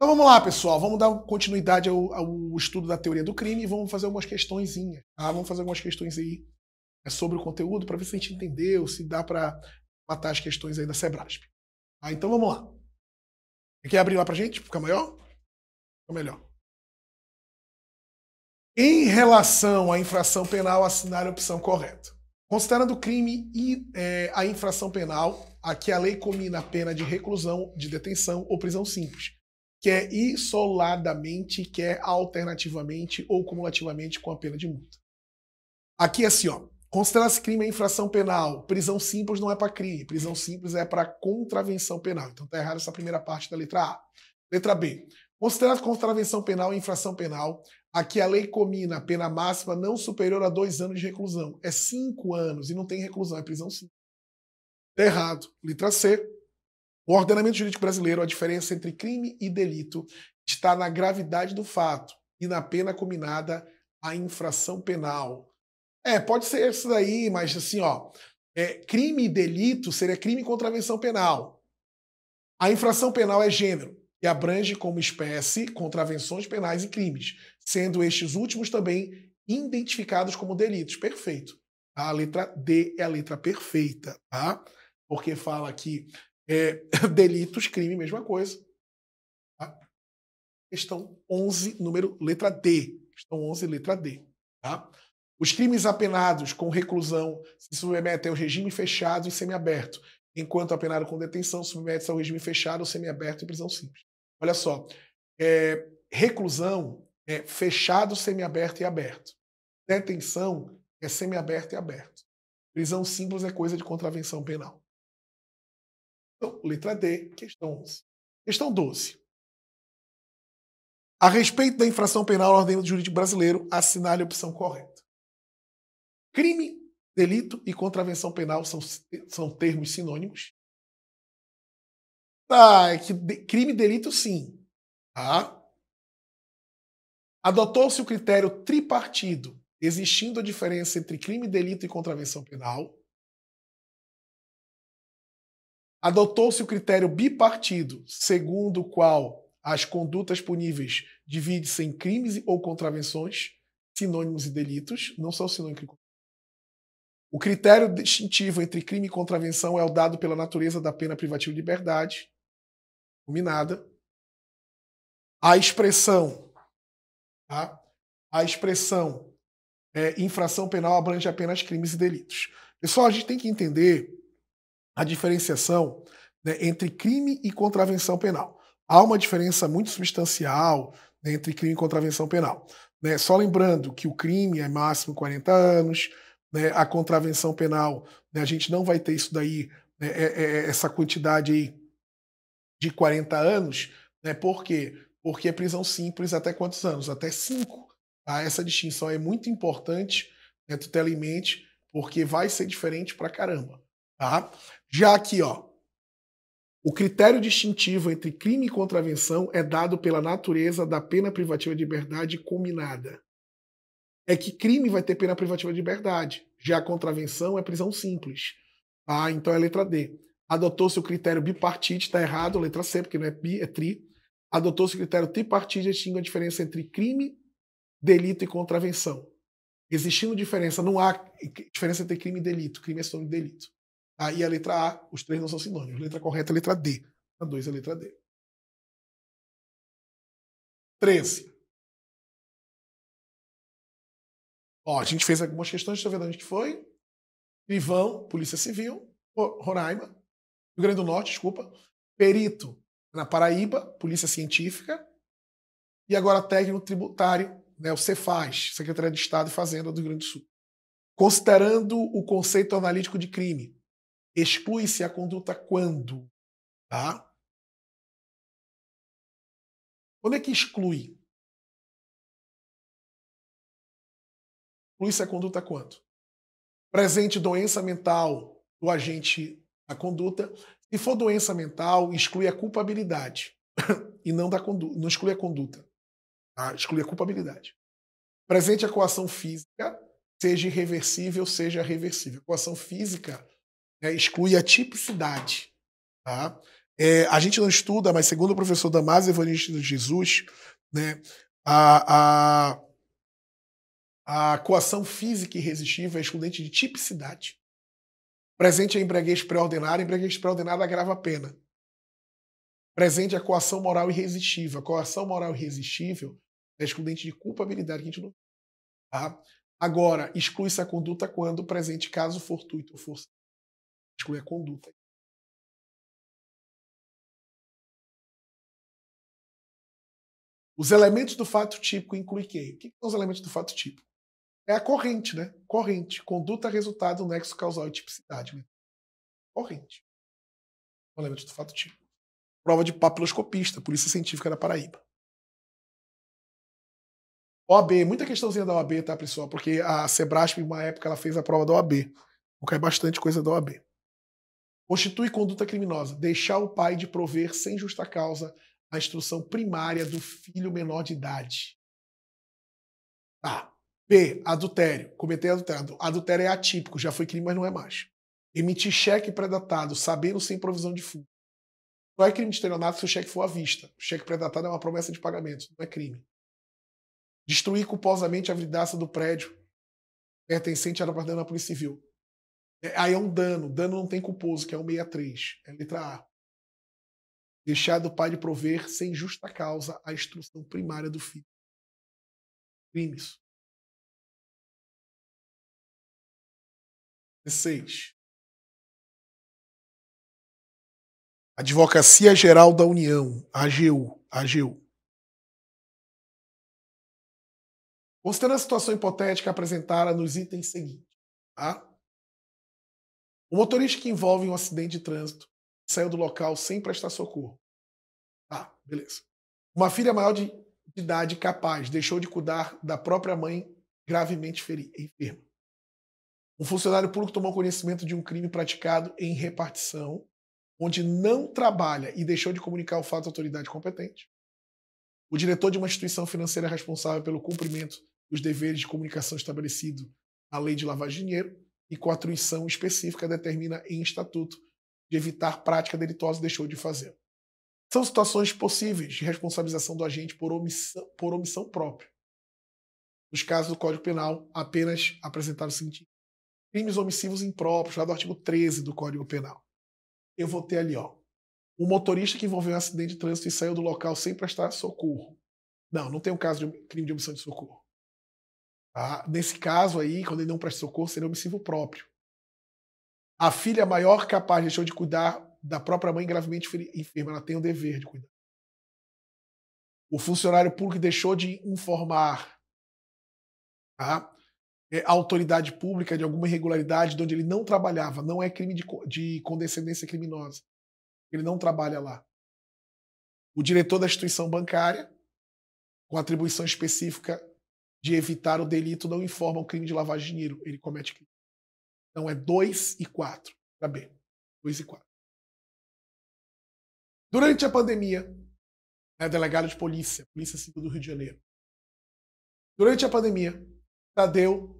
Então vamos lá, pessoal. Vamos dar continuidade ao estudo da teoria do crime e vamos fazer algumas questõezinhas. Tá? Vamos fazer algumas questões aí sobre o conteúdo para ver se a gente entendeu, se dá para matar as questões aí da Sebrasp. Tá? Então vamos lá. Quer abrir lá para a gente? Fica maior? Fica melhor. Em relação à infração penal, assinale a opção correta. Considerando o crime e a infração penal, aqui a lei comina a pena de reclusão, de detenção ou prisão simples, quer isoladamente, quer alternativamente ou cumulativamente com a pena de multa. Aqui assim, ó, considera-se crime a infração penal, prisão simples não é para crime, prisão simples é para contravenção penal. Então tá errado essa primeira parte da letra A. Letra B. Considera-se contravenção penal e infração penal, aqui a lei comina a pena máxima não superior a 2 anos de reclusão. É 5 anos e não tem reclusão, é prisão simples. Tá errado. Letra C. No ordenamento jurídico brasileiro, a diferença entre crime e delito está na gravidade do fato e na pena cominada à infração penal. Pode ser isso daí, mas assim, ó, crime e delito seria crime e contravenção penal. A infração penal é gênero e abrange como espécie contravenções penais e crimes, sendo estes últimos também identificados como delitos. Perfeito. A letra D é a letra perfeita, tá? Porque fala que delitos, crime, mesma coisa. Tá? Questão 11, número letra D. Questão 11, letra D. Tá? Os crimes apenados com reclusão se submetem ao regime fechado e semiaberto, enquanto apenado com detenção submete-se ao regime fechado ou semiaberto e prisão simples. Olha só, reclusão é fechado, semiaberto e aberto. Detenção é semiaberto e aberto. Prisão simples é coisa de contravenção penal. Então, letra D, questão 11. Questão 12. A respeito da infração penal no ordenamento jurídico brasileiro, assinale a opção correta. Crime, delito e contravenção penal são termos sinônimos? É que crime e delito sim. Tá? Adotou-se o critério tripartido, existindo a diferença entre crime, delito e contravenção penal. Adotou-se o critério bipartido, segundo o qual as condutas puníveis dividem-se em crimes ou contravenções, sinônimos e delitos, não são sinônimos. O critério distintivo entre crime e contravenção é o dado pela natureza da pena privativa de liberdade, combinada. A expressão, tá? A expressão infração penal abrange apenas crimes e delitos. Pessoal, a gente tem que entender a diferenciação, né, entre crime e contravenção penal. Há uma diferença muito substancial, né, entre crime e contravenção penal. Né? Só lembrando que o crime é máximo 40 anos, né, a contravenção penal, né, a gente não vai ter isso daí, né, essa quantidade aí de 40 anos. Né? Por quê? Porque é prisão simples até quantos anos? Até 5. Tá? Essa distinção é muito importante, né, tu ter em mente, porque vai ser diferente pra caramba. Tá? Já aqui, ó, o critério distintivo entre crime e contravenção é dado pela natureza da pena privativa de liberdade combinada. É que crime vai ter pena privativa de liberdade, já a contravenção é prisão simples. Tá? Então é a letra D. Adotou-se o critério bipartite, está errado, letra C, porque não é bi, é tri. Adotou-se o critério tripartite, distingue a diferença entre crime, delito e contravenção. Existindo diferença, não há diferença entre crime e delito. Crime é sinônimo de delito. Aí a letra A, os três não são sinônimos. A letra correta é a letra D. A 2 é a letra D. 13. Ó, a gente fez algumas questões, deixa eu ver de onde que foi. Crivão, Polícia Civil, Roraima, Rio Grande do Norte, desculpa. Perito, na Paraíba, Polícia Científica. E agora técnico tributário, né, o Cefaz, Secretaria de Estado e Fazenda do Rio Grande do Sul. Considerando o conceito analítico de crime, exclui-se a conduta quando? Tá? Quando é que exclui? Exclui-se a conduta quando? Presente doença mental do agente da conduta. Se for doença mental, exclui a culpabilidade e não da conduta, não exclui a conduta. Tá? Exclui a culpabilidade. Presente a coação física, seja irreversível, seja reversível. A coação física exclui a tipicidade. Tá? A gente não estuda, mas segundo o professor Damásio Evangelista de Jesus, né, a, a, a coação física irresistível é excludente de tipicidade. Presente a embriaguez pré-ordenada agrava a pena. Presente a coação moral irresistível. A coação moral irresistível é excludente de culpabilidade, que a gente não. Tá? Agora, exclui-se a conduta quando presente caso fortuito ou força. Exclui a conduta. Os elementos do fato típico incluem quem? O que são os elementos do fato típico? É a corrente, né? Corrente. Conduta, resultado, nexo causal e tipicidade. Né? Corrente. Elementos do fato típico. Prova de papiloscopista, Polícia Científica da Paraíba. OAB, muita questãozinha da OAB, tá, pessoal? Porque a Sebrasp, em uma época, ela fez a prova da OAB. Cai bastante coisa da OAB. Constitui conduta criminosa. Deixar o pai de prover, sem justa causa, a instrução primária do filho menor de idade. Tá. B. Adultério. Cometer adultério. Adultério é atípico, já foi crime, mas não é mais. Emitir cheque predatado, sabendo sem provisão de fundo. Só é crime de estelionato se o cheque for à vista. O cheque predatado é uma promessa de pagamento, não é crime. Destruir culposamente a vidraça do prédio pertencente ao apartamento da Polícia Civil. Aí é um dano. Dano não tem culposo, que é o 63. É a letra A. Deixar do pai de prover, sem justa causa, a instrução primária do filho. Crimes. 16. Advocacia Geral da União, AGU. Considerando a situação hipotética apresentada nos itens seguintes. Tá? O motorista que envolve um acidente de trânsito saiu do local sem prestar socorro. Tá, beleza. Uma filha maior de idade capaz deixou de cuidar da própria mãe gravemente enferma. Um funcionário público tomou conhecimento de um crime praticado em repartição, onde não trabalha e deixou de comunicar o fato à autoridade competente. O diretor de uma instituição financeira responsável pelo cumprimento dos deveres de comunicação estabelecido na lei de lavagem de dinheiro e com atribuição específica determina em estatuto de evitar prática delitosa deixou de fazer. São situações possíveis de responsabilização do agente por omissão própria. Nos casos do Código Penal, apenas apresentar o seguinte: crimes omissivos impróprios, lá do artigo 13 do Código Penal. Eu vou ter ali, ó, um motorista que envolveu um acidente de trânsito e saiu do local sem prestar socorro. Não tem um caso de crime de omissão de socorro. Tá? Nesse caso aí, quando ele não presta socorro, seria omissivo próprio. A filha maior capaz deixou de cuidar da própria mãe gravemente enferma, ela tem o dever de cuidar. O funcionário público deixou de informar, tá, a autoridade pública de alguma irregularidade de onde ele não trabalhava. Não é crime de condescendência criminosa. Ele não trabalha lá. O diretor da instituição bancária, com atribuição específica de evitar o delito, não informa o crime de lavagem de dinheiro. Ele comete crime. Então é 2 e 4 para B. 2 e 4. Durante a pandemia, delegado de Polícia Civil do Rio de Janeiro. Durante a pandemia, Tadeu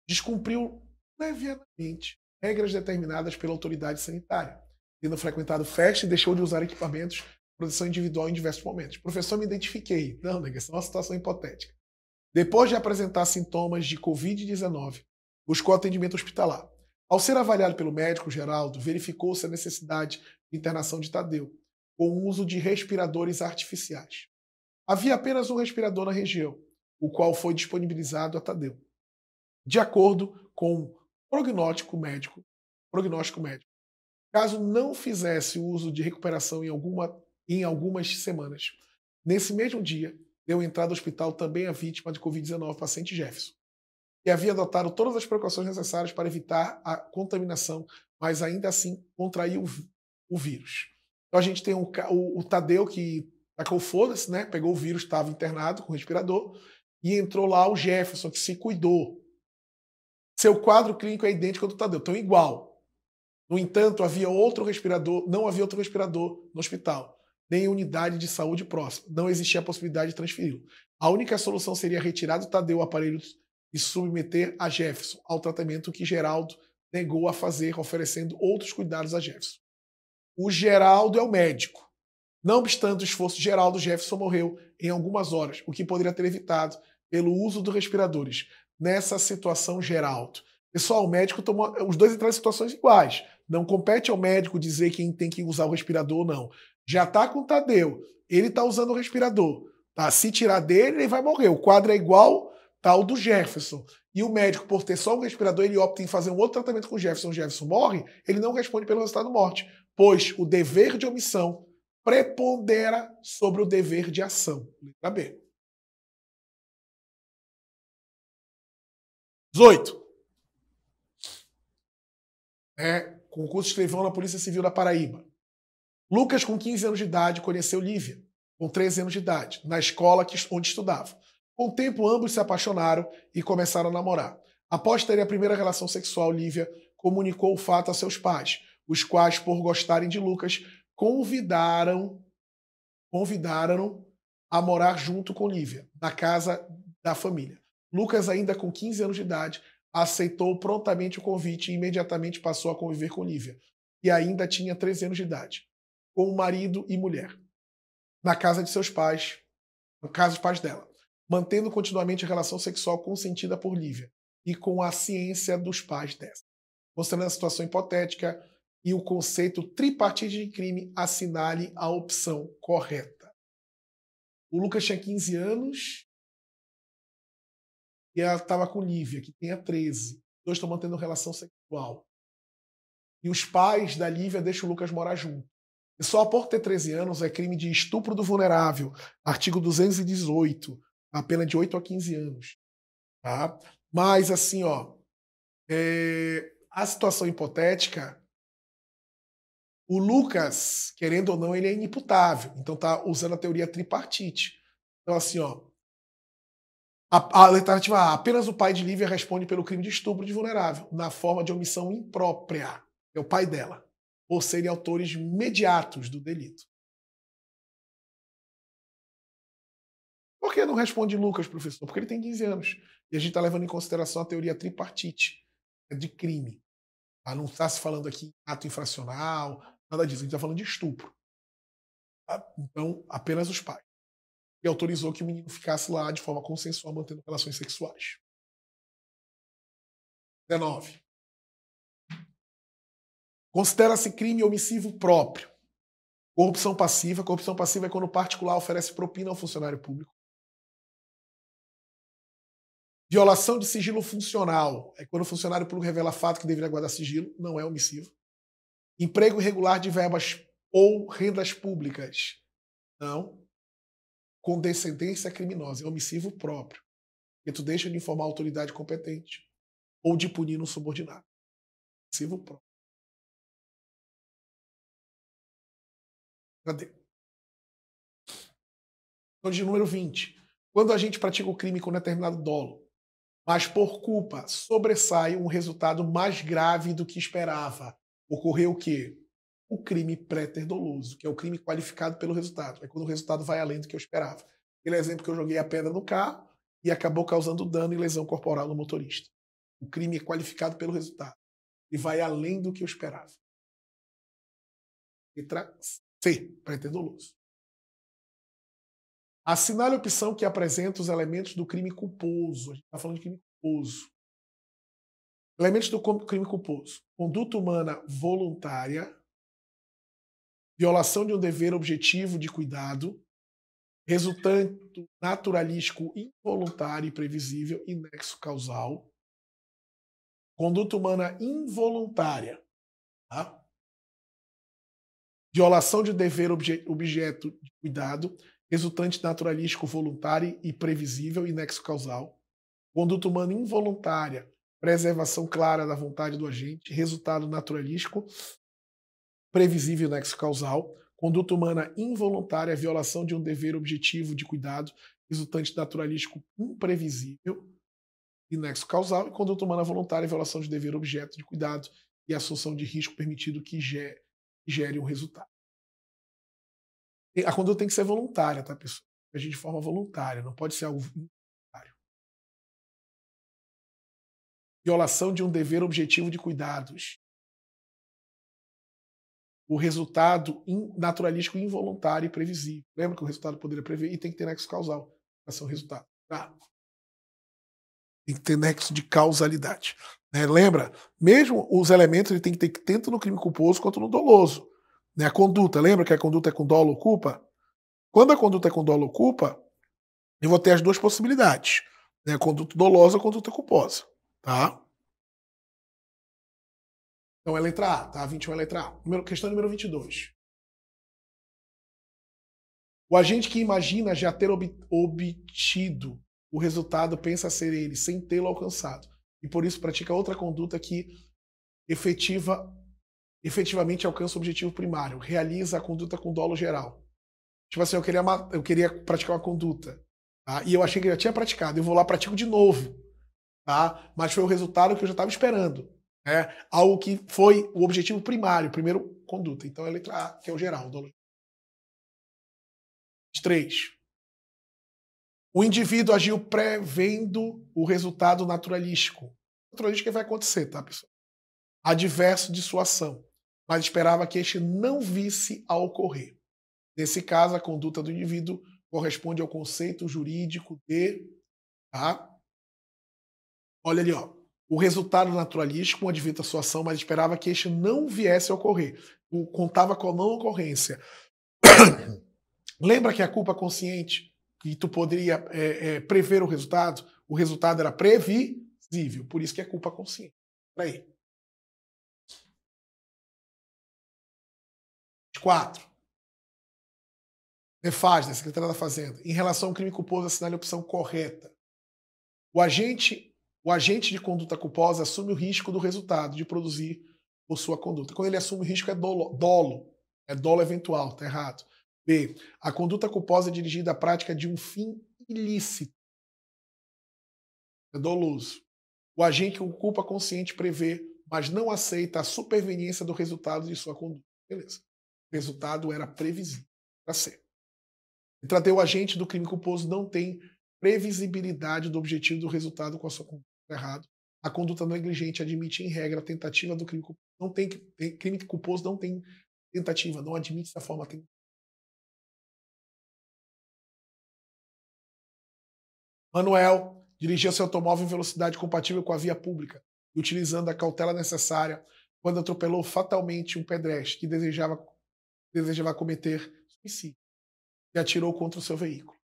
descumpriu levianamente regras determinadas pela autoridade sanitária, tendo frequentado festa e deixou de usar equipamentos de proteção individual em diversos momentos. Professor, me identifiquei. Não, nega, isso é uma situação hipotética. Depois de apresentar sintomas de Covid-19, buscou atendimento hospitalar. Ao ser avaliado pelo médico Geraldo, verificou-se a necessidade de internação de Tadeu, com o uso de respiradores artificiais. Havia apenas um respirador na região, o qual foi disponibilizado a Tadeu. De acordo com prognóstico médico, caso não fizesse uso de recuperação em algumas semanas, nesse mesmo dia, deu entrada ao hospital também a vítima de Covid-19, paciente Jefferson, que havia adotado todas as precauções necessárias para evitar a contaminação, mas ainda assim contraiu o vírus. Então a gente tem o Tadeu que tacou foda-se, né? Pegou o vírus, estava internado com respirador, e entrou lá o Jefferson, que se cuidou. Seu quadro clínico é idêntico ao do Tadeu, então igual. No entanto, não havia outro respirador no hospital, nem unidade de saúde próxima. Não existia a possibilidade de transferi-lo. A única solução seria retirar do Tadeu o aparelho e submeter a Jefferson ao tratamento que Geraldo negou a fazer, oferecendo outros cuidados a Jefferson. o Geraldo é o médico. Não obstante o esforço de Geraldo, Jefferson morreu em algumas horas, o que poderia ter evitado pelo uso dos respiradores. Nessa situação, Geraldo. Pessoal, o médico tomou. Os dois entraram em situações iguais. Não compete ao médico dizer quem tem que usar o respirador ou não. Já está com o Tadeu. Ele está usando o respirador. Tá? Se tirar dele, ele vai morrer. O quadro é igual ao do Jefferson. E o médico, por ter só um respirador, ele opta em fazer um outro tratamento com o Jefferson. O Jefferson morre, ele não responde pelo resultado da morte, pois o dever de omissão prepondera sobre o dever de ação. Letra B. 18. Concurso de escrivão na Polícia Civil da Paraíba. Lucas, com 15 anos de idade, conheceu Lívia, com 13 anos de idade, na escola onde estudava. Com o tempo, ambos se apaixonaram e começaram a namorar. Após terem a primeira relação sexual, Lívia comunicou o fato a seus pais, os quais, por gostarem de Lucas, convidaram a morar junto com Lívia, na casa da família. Lucas, ainda com 15 anos de idade, aceitou prontamente o convite e imediatamente passou a conviver com Lívia, que ainda tinha 13 anos de idade, com o marido e mulher, na casa de seus pais, no caso dos pais dela, mantendo continuamente a relação sexual consentida por Lívia e com a ciência dos pais dessa. Considerando a situação hipotética e o conceito tripartite de crime, assinale a opção correta. O Lucas tinha 15 anos e ela estava com Lívia, que tinha 13. Os dois estão mantendo relação sexual. E os pais da Lívia deixam o Lucas morar junto. E só por ter 13 anos é crime de estupro do vulnerável, artigo 218, a pena de 8 a 15 anos. Tá? Mas, assim, a situação hipotética, o Lucas, querendo ou não, ele é inimputável. Então tá usando a teoria tripartite. Então, assim, a alternativa A, apenas o pai de Lívia responde pelo crime de estupro de vulnerável, na forma de omissão imprópria. É o pai dela, por serem autores imediatos do delito. Por que não responde Lucas, professor? Porque ele tem 15 anos. E a gente está levando em consideração a teoria tripartite de crime. Não está se falando aqui em ato infracional, nada disso. A gente está falando de estupro. Então, apenas os pais. E autorizou que o menino ficasse lá de forma consensual, mantendo relações sexuais. 19. Considera-se crime omissivo próprio. Corrupção passiva. Corrupção passiva é quando o particular oferece propina ao funcionário público. Violação de sigilo funcional é quando o funcionário público revela fato que deveria guardar sigilo, não é omissivo. Emprego irregular de verbas ou rendas públicas, não. Condescendência criminosa, é omissivo próprio, porque tu deixa de informar a autoridade competente ou de punir no subordinado. Omissivo próprio. Cadê? Então, de número 20. Quando a gente pratica o crime com determinado dolo, mas por culpa sobressai um resultado mais grave do que esperava. Ocorreu o quê? O crime pré-doloso, que é o crime qualificado pelo resultado. É quando o resultado vai além do que eu esperava. Aquele exemplo que eu joguei a pedra no carro e acabou causando dano e lesão corporal no motorista. O crime é qualificado pelo resultado e vai além do que eu esperava. Letra C, pré-doloso. Assinale a opção que apresenta os elementos do crime culposo. A gente está falando de crime culposo. Elementos do crime culposo. Conduta humana voluntária, violação de um dever objetivo de cuidado, resultante naturalístico involuntário e previsível e nexo causal. Conduta humana involuntária. Tá? Violação de um dever objeto de cuidado, resultante naturalístico voluntário e previsível e nexo causal. Conduta humana involuntária, preservação clara da vontade do agente, resultado naturalístico, previsível e nexo causal. Conduta humana involuntária, violação de um dever objetivo de cuidado, resultante naturalístico imprevisível e nexo causal. E conduta humana voluntária, violação de dever objeto de cuidado e assunção de risco permitido que gere um resultado. A conduta tem que ser voluntária, tá, pessoal? Agir de forma voluntária, não pode ser algo involuntário. Violação de um dever objetivo de cuidados. o resultado naturalístico involuntário e previsível. Lembra que o resultado poderia prever e tem que ter nexo causal para ser um resultado. Tá? Tem que ter nexo de causalidade. Né? Lembra? Mesmo os elementos ele tem que ter tanto no crime culposo quanto no doloso. Né? A conduta, lembra que a conduta é com dolo ou culpa? Quando a conduta é com dolo ou culpa, eu vou ter as duas possibilidades. Né? A conduta dolosa ou a conduta culposa. Tá? Então é letra A, tá? 21 é letra A. Questão número 22. O agente que imagina já ter obtido o resultado pensa ser ele, sem tê-lo alcançado. E por isso pratica outra conduta que efetivamente alcança o objetivo primário. Realiza a conduta com dolo geral. Tipo assim, eu queria praticar uma conduta. Tá? E eu achei que eu já tinha praticado. Eu vou lá, pratico de novo. Tá? Mas foi o resultado que eu já estava esperando. Né? Algo que foi o objetivo primário, primeiro conduta. Então é a letra A, que é o geral. O dolo. 3. O indivíduo agiu prevendo o resultado naturalístico. Naturalístico que vai acontecer, tá, pessoal? Adverso de sua ação, mas esperava que este não visse a ocorrer. Nesse caso, a conduta do indivíduo corresponde ao conceito jurídico de... Tá? Olha ali, ó. O resultado naturalístico advento da sua ação, mas esperava que este não viesse a ocorrer. Contava com a não ocorrência. Lembra que a culpa consciente, que tu poderia prever o resultado era previsível, por isso que é culpa consciente. Aí. 4. Nefaz, da Secretaria da Fazenda. Em relação ao crime culposo, assinale a opção correta. O agente de conduta culposa assume o risco do resultado de produzir por sua conduta. Quando ele assume o risco é dolo. É dolo eventual, tá errado. B. A conduta culposa é dirigida à prática de um fim ilícito. É doloso. O agente com culpa consciente prevê, mas não aceita a superveniência do resultado de sua conduta. Beleza. O resultado era previsível. Tá certo. Letra D. O agente do crime culposo não tem previsibilidade do objetivo do resultado com a sua conduta. Tá errado. A conduta negligente admite, em regra, a tentativa do crime culposo. Crime culposo não tem tentativa, não admite essa forma. Manuel dirigia seu automóvel em velocidade compatível com a via pública, utilizando a cautela necessária quando atropelou fatalmente um pedestre que desejava cometer suicídio e atirou contra o seu veículo.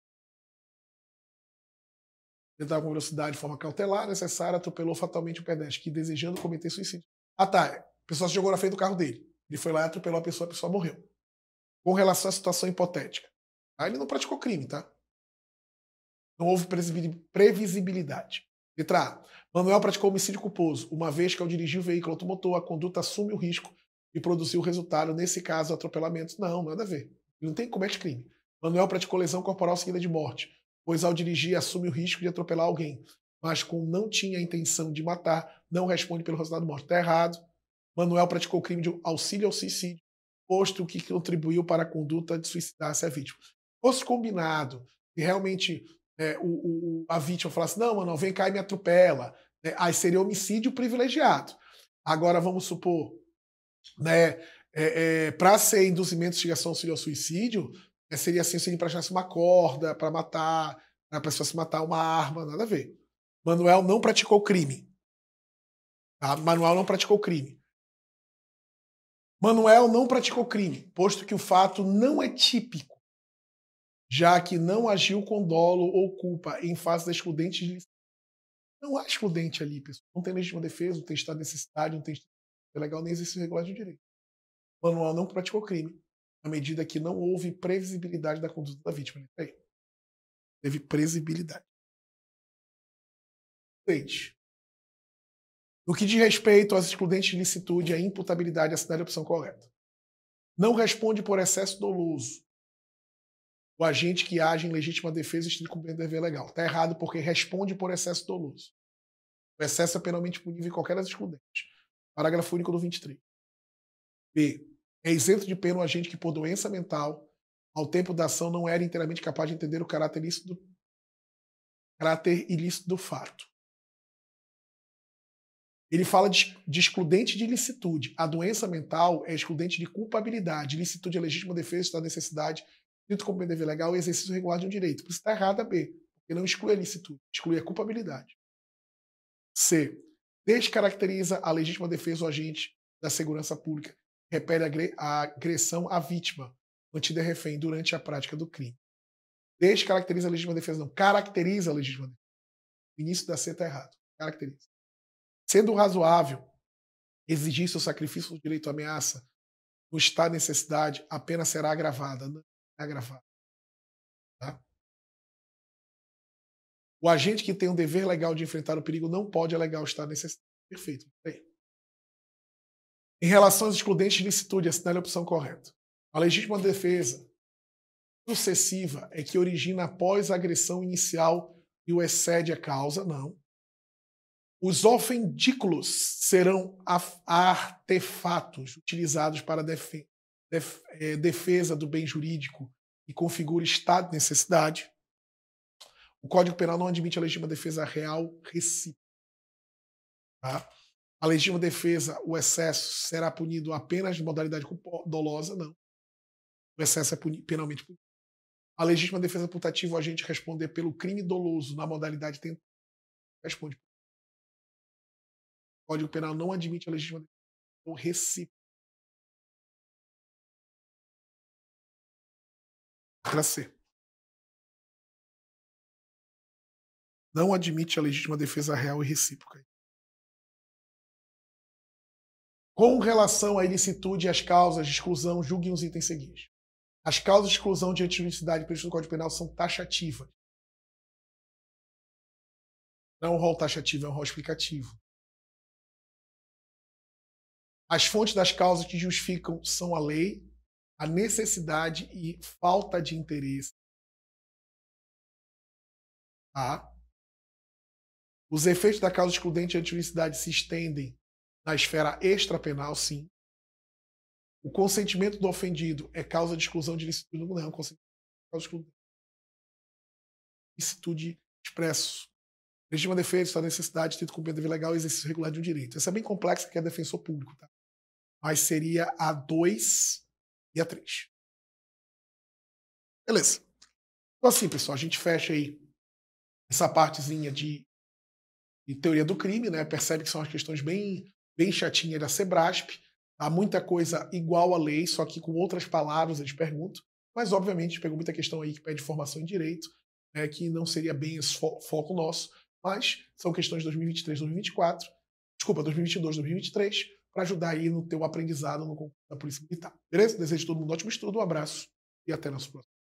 Ele estava com velocidade de forma cautelar necessária, atropelou fatalmente um pedestre que, desejando cometer suicídio. Ah, tá. A pessoa se jogou na frente do carro dele. Ele foi lá e atropelou a pessoa morreu. Com relação à situação hipotética. Aí ele não praticou crime, tá? Não houve previsibilidade. Letra A. Manuel praticou homicídio culposo, uma vez que ao dirigir o veículo automotor, a conduta assume o risco de produzir o resultado, nesse caso, atropelamento. Não, nada a ver. Ele não tem comete crime. Manuel praticou lesão corporal seguida de morte, pois ao dirigir assume o risco de atropelar alguém, mas como não tinha a intenção de matar, não responde pelo resultado da morte. Está errado. Manuel praticou crime de auxílio ao suicídio, posto que contribuiu para a conduta de suicidar-se a vítima. Fosse combinado e realmente a vítima falasse, não, mano, vem cá e me atropela. Aí seria homicídio privilegiado. Agora, vamos supor, né, para ser induzimento, instigação, auxílio ao suicídio, seria assim, se ele emprestasse uma corda para matar, para a pessoa se matar, uma arma, nada a ver. Manuel não praticou crime. Tá? Manuel não praticou crime. Manuel não praticou crime, posto que o fato não é típico, já que não agiu com dolo ou culpa em face da excludente de licitação. Não há excludente ali, pessoal. Não tem legítima defesa, não tem estado de necessidade, não tem estado legal, nem exercício regular de direito. Manuel não praticou crime, à medida que não houve previsibilidade da conduta da vítima. Aí, teve previsibilidade. 6. No que diz respeito às excludentes de licitude e à imputabilidade, assinale a opção correta. Não responde por excesso doloso o agente que age em legítima defesa e cumprindo dever legal. Está errado porque responde por excesso doloso. O excesso é penalmente punível em qualquer das excludentes. Parágrafo único do 23. B. É isento de pena o agente que, por doença mental, ao tempo da ação, não era inteiramente capaz de entender o caráter ilícito do fato. Ele fala de excludente de ilicitude. A doença mental é excludente de culpabilidade. Ilicitude é legítima defesa, estado de necessidade, dito como dever legal e exercício regular de um direito. Por isso está errado a B, porque não exclui a ilicitude, exclui a culpabilidade. C. Descaracteriza a legítima defesa ou agente da segurança pública. Repele a agressão à vítima, mantida refém durante a prática do crime. Descaracteriza a legítima defesa, não. Caracteriza a legítima defesa. O início da C está errado. Caracteriza. Sendo razoável exigir seu sacrifício do direito à ameaça no estado de necessidade, a pena será agravada. Não é agravada. Tá? O agente que tem o dever legal de enfrentar o perigo não pode alegar o estado de necessidade. Perfeito. Em relação aos excludentes de licitude, assinale a opção correta. A legítima defesa sucessiva é que origina após a agressão inicial e o excede a causa, não. Os ofendículos serão artefatos utilizados para defesa do bem jurídico e configura estado de necessidade. O Código Penal não admite a legítima defesa real recíproca. Tá? A legítima defesa, o excesso, será punido apenas de modalidade dolosa? Não. O excesso é penalmente punido. A legítima defesa putativa, o agente responder pelo crime doloso na modalidade tentada, responde. O Código Penal não admite a legítima defesa recíproca. Letra C. Não admite a legítima defesa real e recíproca. Com relação à ilicitude e às causas de exclusão, julguem os itens seguintes. As causas de exclusão de antijuridicidade previstas no Código Penal são taxativas. Não é um rol taxativo, é um rol explicativo. As fontes das causas que justificam são a lei, a necessidade e falta de interesse. Tá? Os efeitos da causa excludente de antijuridicidade se estendem na esfera extrapenal, sim. O consentimento do ofendido é causa de exclusão de ilicitude? Não, consentimento é causa de exclusão. Ilicitude expresso. Legítima defesa, estado de necessidade, título cumprimento dever legal e exercício regular de um direito. Essa é bem complexa, que é defensor público, tá? Mas seria a 2 e a 3. Beleza. Então assim, pessoal, a gente fecha aí essa partezinha de teoria do crime, né? Percebe que são as questões bem chatinhas da Sebrasp. Há muita coisa igual à lei, só que com outras palavras eles perguntam. Mas, obviamente, a gente pegou muita questão aí que pede formação em direito, né, que não seria bem esse foco nosso, mas são questões de 2023, 2024, desculpa, 2022, 2023, para ajudar aí no teu aprendizado no concurso da Polícia Militar. Beleza? Desejo a todo mundo um ótimo estudo, um abraço e até nosso próximo.